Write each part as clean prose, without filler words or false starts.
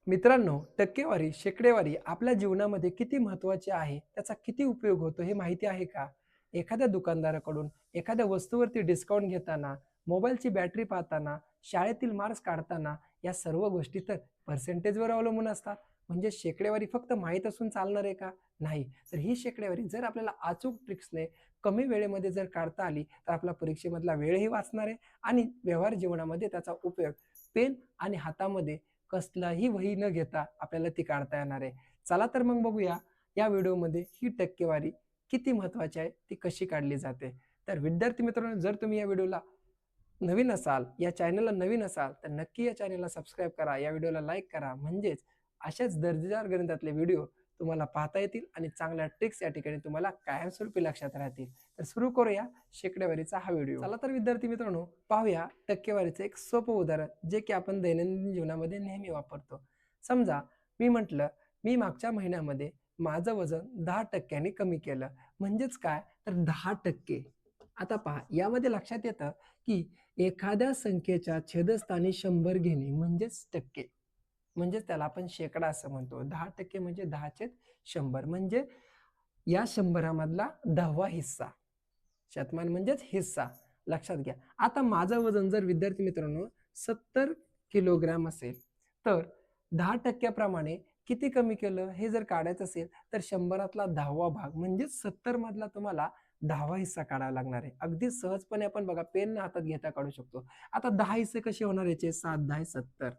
मित्रांनो, टक्केवारी, शेकडेवारी आपल्या जीवनामध्ये किती महत्त्वाची आहे, त्याचा किती उपयोग होतो हे माहिती आहे का? एखाद्या दुकानदाराकडून एखाद्या वस्तूवरती डिस्काउंट घेताना, मोबाईलची बॅटरी पाहताना, शाळेतील मार्क्स काढताना या सर्व गोष्टी तर पर्सेंटेजवर अवलंबून असतात. म्हणजे शेकडेवारी फक्त माहीत असून चालणार आहे का? नाही. तर ही शेकडेवारी जर आपल्याला अचूक ट्रिक्सने कमी वेळेमध्ये जर काढता आली, तर आपला परीक्षेमधला वेळही वाचणार आहे आणि व्यवहार जीवनामध्ये त्याचा उपयोग पेन आणि हातामध्ये कसलाही वही न घेता आपल्याला ती काढता येणार आहे. चला तर मग बघूया या व्हिडिओमध्ये ही टक्केवारी किती महत्त्वाची आहे, ती कशी काढली जाते. तर विद्यार्थी मित्रांनो, जर तुम्ही या व्हिडिओला नवीन असाल, या चॅनलला नवीन असाल, तर नक्की या चॅनलला सबस्क्राईब करा, या व्हिडिओला लाईक करा. म्हणजेच अशाच दर्जेदार गणितातले व्हिडिओ तुम्हाला पाहता येतील आणि चांगल्या ट्रिक्स या ठिकाणी तुम्हाला कायमस्वरूपी लक्षात राहतील. तर सुरू करूया शेकडेवारीचा हा व्हिडिओ. चला तर विद्यार्थी मित्रांनो, पाहूया टक्केवारीचं एक सोपं उदाहरण, जे की आपण दैनंदिन जीवनामध्ये नेहमी वापरतो. समजा मी म्हटलं, मी मागच्या महिन्यामध्ये माझं वजन 10% कमी केलं. म्हणजेच काय? तर 10%. आता पहा, यामध्ये लक्षात येतं की एखाद्या संख्येच्या छेदस्थानी 100 घेणे म्हणजेच टक्के. म्हणजेच त्याला आपण शेकडा असं म्हणतो. 10% म्हणजे 10/100 म्हणजे या 100 मधला 10वा हिस्सा. शतमान म्हणजेच हिस्सा. लक्षात घ्या. आता माझं वजन जर विद्यार्थी मित्रांनो 70 किलोग्राम असेल, तर 10% प्रमाणे किती कमी केलं हे जर काढायचं असेल, तर 100तला 10वा भाग म्हणजेच 70 मधला तुम्हाला 10वा हिस्सा काढावा लागणार आहे. अगदी सहजपणे आपण बघा पेन हातात घेता काढू शकतो. आता 10 हिस्से कसे होणार याचे? 7/10 70.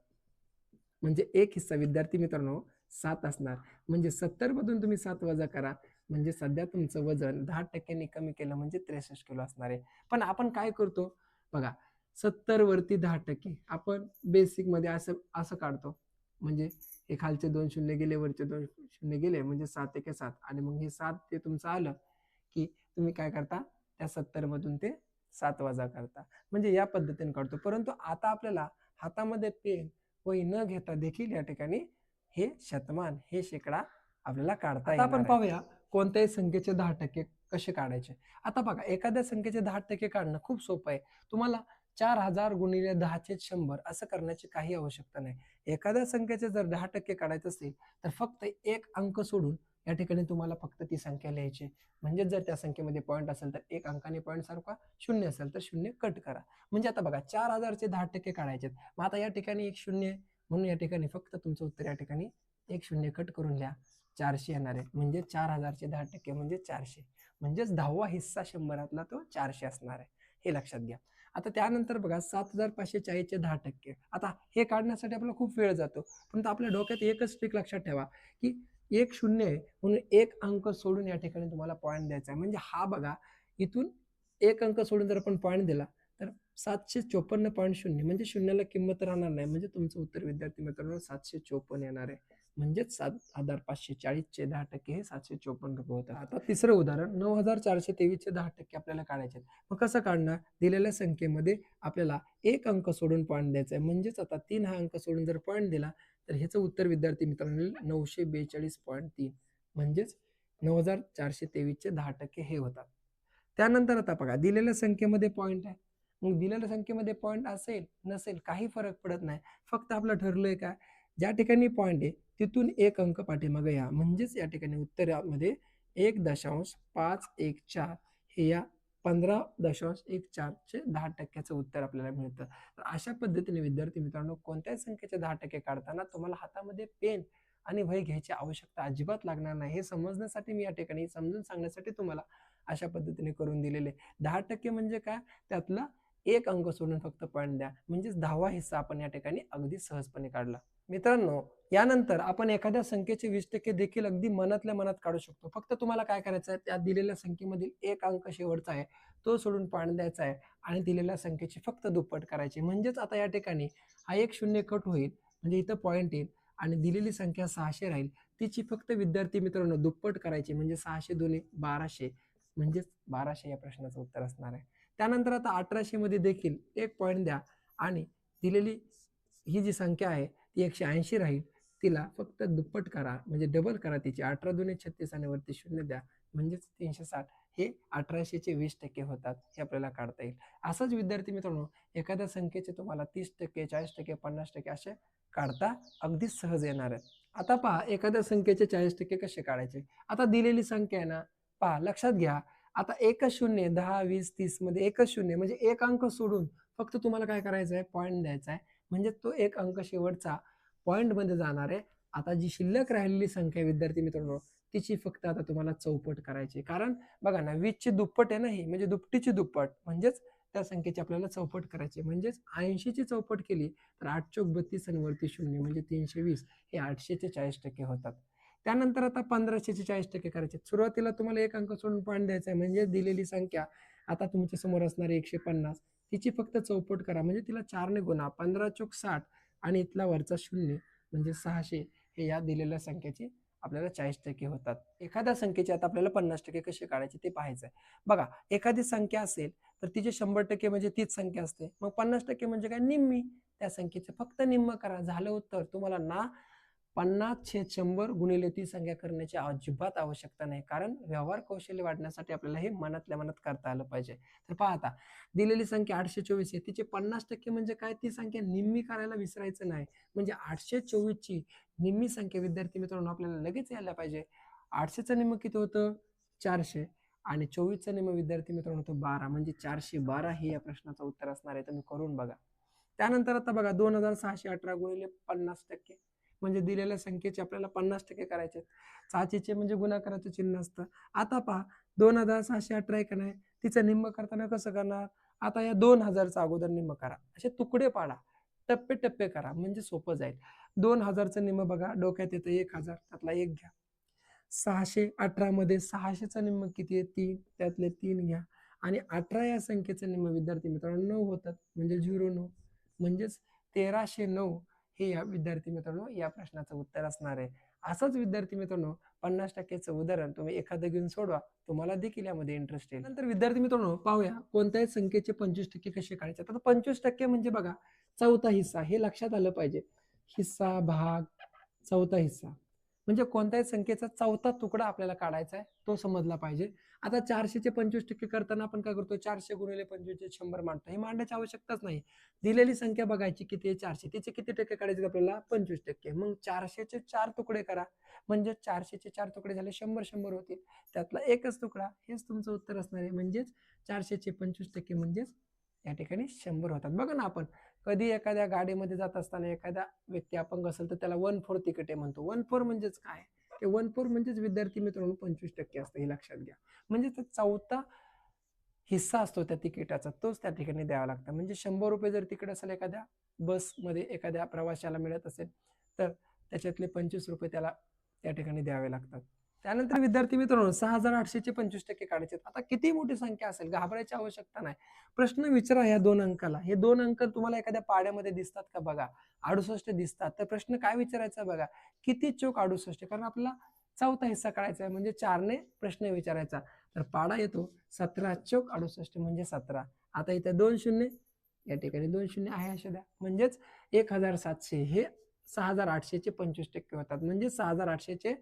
म्हणजे एक हिस्सा विद्यार्थी मित्रांनो 7 असणार. म्हणजे 70 मधून तुम्ही 7 वजा करा. म्हणजे सध्या तुमचं वजन 10% कमी केलं म्हणजे 63 किलो असणार आहे. पण आपण काय करतो? बघा, 70 वरती 10% आपण बेसिकमध्ये असं असं काढतो. म्हणजे हे खालचे 2 शून्य गेले, वरचे 2 शून्य गेले म्हणजे 7 एके 7 आणि मग हे 7 ते तुमचं आलं, की तुम्ही काय करता? त्या 70 मधून ते 7 वजा करता. म्हणजे या पद्धतीने काढतो. परंतु आता आपल्याला हातामध्ये पेन, वही न घेता देखील या ठिकाणी हे शतमान, हे शेकडा आपल्याला काढता येणार आहे. आता आपण पाहूया कोणत्याही संख्येचे 10% कसे काढायचे. आता बघा, एखाद्या संख्येचे 10% काढणं खूप सोपं आहे. तुम्हाला 4000 गुणिले 10/100 असं करण्याची काही आवश्यकता नाही. एखाद्या संख्येचे जर 10% काढायचं असेल, तर फक्त एक अंक सोडून या ठिकाणी तुम्हाला फक्त ती संख्या लिहायची. म्हणजे जर त्या संख्येमध्ये पॉईंट असेल, तर एक अंकाने पॉईंट सारखा, शून्य असेल तर शून्य कट करा. म्हणजे आता बघा 4000चे 10% काढायचे. मग आता या ठिकाणी एक शून्य म्हणून या ठिकाणी फक्त तुमचं उत्तर या ठिकाणी एक शून्य कट करून लिहा. 400 येणार आहे. म्हणजे 4000चे 10% म्हणजे 400. म्हणजेच 10वा हिस्सा 100तला तो 400 असणार आहे. हे लक्षात घ्या. आता त्यानंतर बघा 7540चे 10%. आता हे काढण्यासाठी आपल्याला खूप वेळ जातो. परंतु आपल्या डोक्यात एकच ट्रिक लक्षात ठेवा, की एक शून्य आहे म्हणून एक अंक सोडून या ठिकाणी तुम्हाला पॉईंट द्यायचा आहे. म्हणजे हा बघा, इथून एक अंक सोडून जर आपण पॉईंट दिला, तर 754.0 म्हणजे शून्याला किंमत राहणार नाही. म्हणजे तुमचं उत्तर विद्यार्थी मित्रांनो 754 येणार आहे. म्हणजेच 7540चे 10% हे 754 रुपये होतात. आता तिसरं उदाहरण 9423चे 10% आपल्याला काढायचे आहेत. मग कसं काढणार? दिलेल्या संख्येमध्ये आपल्याला एक अंक सोडून पॉईंट द्यायचा आहे. म्हणजेच आता 3 हा अंक सोडून जर पॉईंट दिला, तर ह्याचं उत्तर विद्यार्थी मित्रांनो 942.3 म्हणजेच 9423चे 10% हे होतात. त्यानंतर आता बघा, दिलेल्या संख्येमध्ये पॉईंट आहे. मग दिलेल्या संख्येमध्ये पॉईंट असेल, नसेल काही फरक पडत नाही. फक्त आपलं ठरलंय काय? ज्या ठिकाणी पॉईंट आहे तिथून एक अंक पाठीमागे या. म्हणजेच या ठिकाणी उत्तरामध्ये 1.514 हे या 15.14चे 10%चं उत्तर आपल्याला मिळतं. तर अशा पद्धतीने विद्यार्थी मित्रांनो, कोणत्याही संख्येचे 10% काढताना तुम्हाला हातामध्ये पेन आणि वही घ्यायची आवश्यकता अजिबात लागणार नाही. हे समजण्यासाठी मी या ठिकाणी समजून सांगण्यासाठी तुम्हाला अशा पद्धतीने करून दिलेले. 10% म्हणजे काय? त्यातला एक अंक सोडून फक्त पॉईंट द्या. म्हणजेच 10वा हिस्सा आपण या ठिकाणी अगदी सहजपणे काढला. मित्रांनो, यानंतर आपण एखाद्या संख्येचे 20% देखील अगदी मनातल्या मनात काढू शकतो. फक्त तुम्हाला काय करायचं आहे, त्या दिलेल्या संख्येमधील एक अंक शेवटचा आहे, तो सोडून पॉईंट द्यायचा आहे आणि दिलेल्या संख्येची फक्त दुप्पट करायची. म्हणजेच आता या ठिकाणी हा एक शून्य कट होईल, म्हणजे इथं पॉईंट येईल आणि दिलेली संख्या 600 राहील. तिची फक्त विद्यार्थी मित्रांनो दुप्पट करायची. म्हणजे 600 दुणे 1200 म्हणजेच 1200 या प्रश्नाचं उत्तर असणार आहे. त्यानंतर आता 1800 मध्ये देखील एक पॉईंट द्या आणि दिलेली ही जी संख्या आहे ती 180 राहील. तिला फक्त दुप्पट करा, म्हणजे डबल करा तिची. 18 दुणे 36 आणि वरती शून्य द्या. म्हणजेच 360 हे 1800चे 20% होतात. हे आपल्याला काढता येईल. असंच विद्यार्थी मित्रांनो, एखाद्या संख्येचे तुम्हाला 30%, 40%, 50% असे काढता अगदी सहज येणार आहेत. आता पहा एखाद्या संख्येचे 40% कसे काढायचे. आता दिलेली संख्या आहे ना, पहा लक्षात घ्या. आता एकच शून्य 10, 20, 30 मध्ये एकच शून्य म्हणजे एक अंक सोडून फक्त तुम्हाला काय करायचं आहे, पॉइंट द्यायचा आहे. म्हणजे तो एक अंक शेवटचा पॉइंटमध्ये जाणार आहे. आता जी शिल्लक राहिलेली संख्या आहे विद्यार्थी मित्रांनो, तिची फक्त आता तुम्हाला चौपट करायची. कारण बघा ना 20 ची दुप्पट आहे ना ही, म्हणजे दुपटीची दुप्पट म्हणजेच त्या संख्येची आपल्याला चौपट करायची. म्हणजेच 80 ची चौपट केली तर 8 चोक 32 आणि वरती 0 म्हणजे 320 हे 800 चे 40% होतात. त्यानंतर आता 1500 चे 40% करायचे. सुरुवातीला तुम्हाला एक अंक सोडून पॉईंट द्यायचा आहे म्हणजे दिलेली संख्या आता तुमच्या समोर असणारी 150 तिची फक्त चौपट करा म्हणजे तिला 4 ने गुणा 15 चोक 60 आणि इथला वरचा 0 म्हणजे 600 हे या दिलेल्या संख्येची आपल्याला 40% होतात. एखाद्या संख्येचे आता आपल्याला 50% कसे काढायचे ते पाहायचं आहे. बघा एखादी संख्या असेल तर तिचे 100% म्हणजे तीच संख्या असते. मग 50% म्हणजे काय निम्मी. त्या संख्येचे फक्त निम्म करा. झालं उत्तर. तुम्हाला ना 50/100 गुणिले ती संख्या करण्याची अजिबात आवश्यकता नाही. कारण व्यवहार कौशल्य वाढण्यासाठी आपल्याला हे मनातल्या मनात करता आलं पाहिजे. तर पहा आता दिलेली संख्या 824 आहे. तिचे 50% म्हणजे काय? ती संख्या निम्मी करायला विसरायचं नाही. म्हणजे 824 ची निम्मी संख्या विद्यार्थी मित्रांनो आपल्याला लगेच यायला पाहिजे. 800चं निम्म किती होतं? 400 आणि 24चं निम्म विद्यार्थी मित्रांनो होतं 12 म्हणजे 412 हे या प्रश्नाचं उत्तर असणार आहे. तुम्ही करून बघा. त्यानंतर आता बघा 2618 गुणिले 50% म्हणजे दिलेल्या संख्येचे आपल्याला 50% करायचे. 600 म्हणजे गुणाकाराचं चिन्ह असतं. आता पहा 2618 आहे का नाही? तिचं निम्म करताना कसं करणार? आता या 2000चा अगोदर निम्म करा. असे तुकडे पाडा. टप्पे-टप्पे करा म्हणजे सोपं जाईल. 2000चं निम्म बघा डोक्यात येतं 1000 त्यातला 1 घ्या. 618 मध्ये 600चं निम्म किती आहे? 3 त्यातले 3 घ्या आणि 18 या संख्येचं निम्म विद्यार्थी मित्रांनो 9 होतात म्हणजे 09 म्हणजेच 1309 हे या विद्यार्थी मित्रांनो या प्रश्नाचं उत्तर असणार आहे. असंच विद्यार्थी मित्रांनो 50%चं उदाहरण तुम्ही एखादं घेऊन सोडवा. तुम्हाला देखील यामध्ये इंटरेस्ट येईल. नंतर विद्यार्थी मित्रांनो पाहूया कोणत्याही संख्येचे 25% कसे काढायचे. आता 25% म्हणजे बघा चौथा हिस्सा हे लक्षात आलं पाहिजे. हिस्सा, भाग, चौथा हिस्सा. म्हणजे कोणत्याही संख्येचा चौथा तुकडा आपल्याला काढायचा आहे तो समजला पाहिजे. आता 400चे 25% करताना आपण काय करतो 400 गुणिले 25 100 मांडतो. हे मांडायची आवश्यकताच नाही. दिलेली संख्या बघायची किती आहे 400 तिचे किती टक्के काढायचे आपल्याला 25%. मग 400चे 4 तुकडे करा म्हणजे 400चे 4 तुकडे झाले 100 होतील. त्यातला एकच तुकडा हेच तुमचं उत्तर असणार आहे. म्हणजेच 400चे 25% म्हणजेच या ठिकाणी 100 होतात. बघा ना आपण कधी एखाद्या गाडीमध्ये जात असताना एखादा व्यक्ती अपंग असेल तर त्याला 1/4 तिकीट आहे म्हणतो. 1/4 म्हणजेच काय? ते 1/4 म्हणजेच विद्यार्थी मित्रांनो 25% असतं हे लक्षात घ्या. म्हणजे तो चौथा हिस्सा असतो त्या तिकिटाचा तोच त्या ठिकाणी द्यावा लागतो. म्हणजे ₹100 जर तिकीट असेल एखाद्या बसमध्ये एखाद्या प्रवाशाला मिळत असेल तर त्याच्यातले ₹25 त्याला त्या ठिकाणी द्यावे लागतात. त्यानंतर विद्यार्थी मित्रांनो 6800चे 25% काढायचे. आता किती मोठी संख्या असेल घाबरायची आवश्यकता नाही. प्रश्न विचारा ह्या 2 अंकाला. हे 2 अंक तुम्हाला एखाद्या पाढ्यामध्ये दिसतात का बघा. 68 दिसतात. तर प्रश्न काय विचारायचा बघा. किती चोक 68? कारण आपल्याला चौथा हिस्सा काढायचा आहे म्हणजे 4 ने प्रश्न विचारायचा. तर पाढा येतो 17 चोक 68 म्हणजे 17. आता इथे 2 शून्य या ठिकाणी 2 शून्य आहे अशा द्या. म्हणजेच 1700 हे 6800चे 25% होतात. म्हणजे 6800चे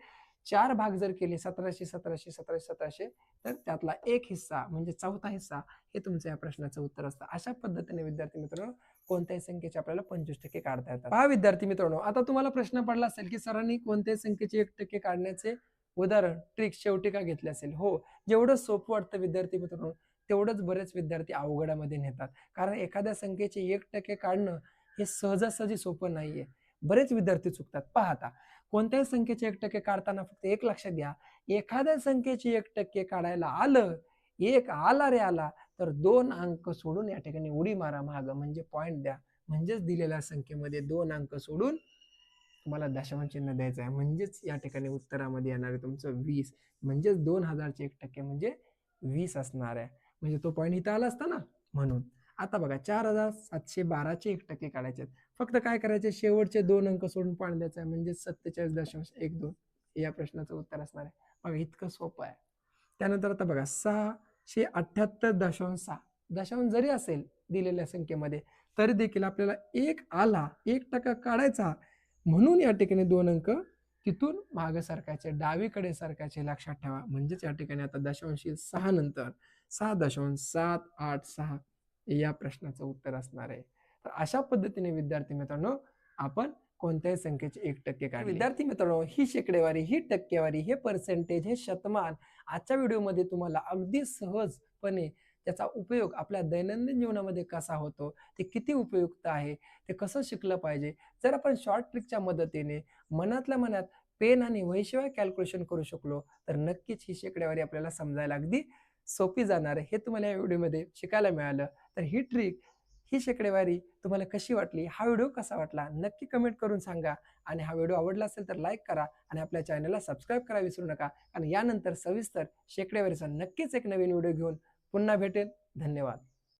4 भाग जर केले 1700, 1700, 1700, 1700 तर त्यातला एक हिस्सा म्हणजे चौथा हिस्सा हे तुमचं या प्रश्नाचं उत्तर असतं. अशा पद्धतीने विद्यार्थी मित्रांनो कोणत्याही संख्येचे आपल्याला 25% काढता येतात. पहा विद्यार्थी मित्रांनो आता तुम्हाला प्रश्न पडला असेल की सरांनी कोणत्याही संख्येचे 1% काढण्याचे उदाहरण ट्रिक शेवटी का घेतले असेल. हो जेवढं सोपं वाटतं विद्यार्थी मित्रांनो तेवढंच बरेच विद्यार्थी अवघडामध्ये नेतात. कारण एखाद्या संख्येचे 1% काढणं हे सहजासहजी सोपं नाहीये. बरेच विद्यार्थी चुकतात. पहा आता कोणत्याही संख्येचे 1% काढताना फक्त एक लक्षात घ्या. एखाद्या संख्येचे 1% काढायला आलं, एक आला रे आला, तर 2 अंक सोडून या ठिकाणी उडी मारा मागं म्हणजे पॉइंट द्या. म्हणजेच दिलेल्या संख्येमध्ये 2 अंक सोडून तुम्हाला दशांश चिन्ह द्यायचं आहे. म्हणजेच या ठिकाणी उत्तरामध्ये येणार आहे तुमचं 20. म्हणजेच 2000चे 1% म्हणजे 20 असणार आहे. म्हणजे तो पॉईंट इथं आला असता ना म्हणून. आता बघा 4712चे 1% काढायचे आहेत. फक्त काय करायचे शेवटचे 2 अंक सोडून पॉईंट द्यायचा आहे म्हणजे 47.12 हे या प्रश्नाचं उत्तर असणार आहे. बघा इतकं सोपं आहे. त्यानंतर आता बघा 678.6 दशांश जरी असेल दिलेल्या संख्येमध्ये तरी देखील आपल्याला 1 आला 1% काढायचा म्हणून या ठिकाणी 2 अंक तिथून मागे सरकायचे डावीकडे सरकायचे लक्षात ठेवा. म्हणजेच या ठिकाणी आता दशांशी 6 नंतर 6.786 या प्रश्नाचं उत्तर असणार आहे. तर अशा पद्धतीने विद्यार्थी मित्रांनो आपण कोणत्याही संख्येचे 1% काढले. विद्यार्थी मित्रांनो, ही शेकडेवारी, ही टक्केवारी, हे पर्सेंटेज, हे शतमान आजच्या व्हिडिओमध्ये तुम्हाला अगदी सहजपणे त्याचा उपयोग आपल्या दैनंदिन जीवनामध्ये कसा होतो, ते किती उपयुक्त आहे, ते कसं शिकलं पाहिजे. जर आपण शॉर्ट ट्रिकच्या मदतीने मनातल्या मनात पेन आणि वहीशिवाय कॅल्क्युलेशन करू शकलो, तर नक्कीच ही शेकडेवारी आपल्याला समजायला अगदी सोपी जाणार आहे. हे तुम्हाला या व्हिडिओमध्ये शिकायला मिळालं. तर ही ट्रिक, ही शेकडेवारी तुम्हाला कशी वाटली? हा व्हिडिओ कसा वाटला? नक्की कमेंट करून सांगा आणि हा व्हिडिओ आवडला असेल तर लाईक करा आणि आपल्या चॅनलला सबस्क्राईब करायला विसरू नका. आणि यानंतर सविस्तर शेकडेवारीचा नक्कीच एक नवीन व्हिडिओ घेऊन पुन्हा भेटेन. धन्यवाद.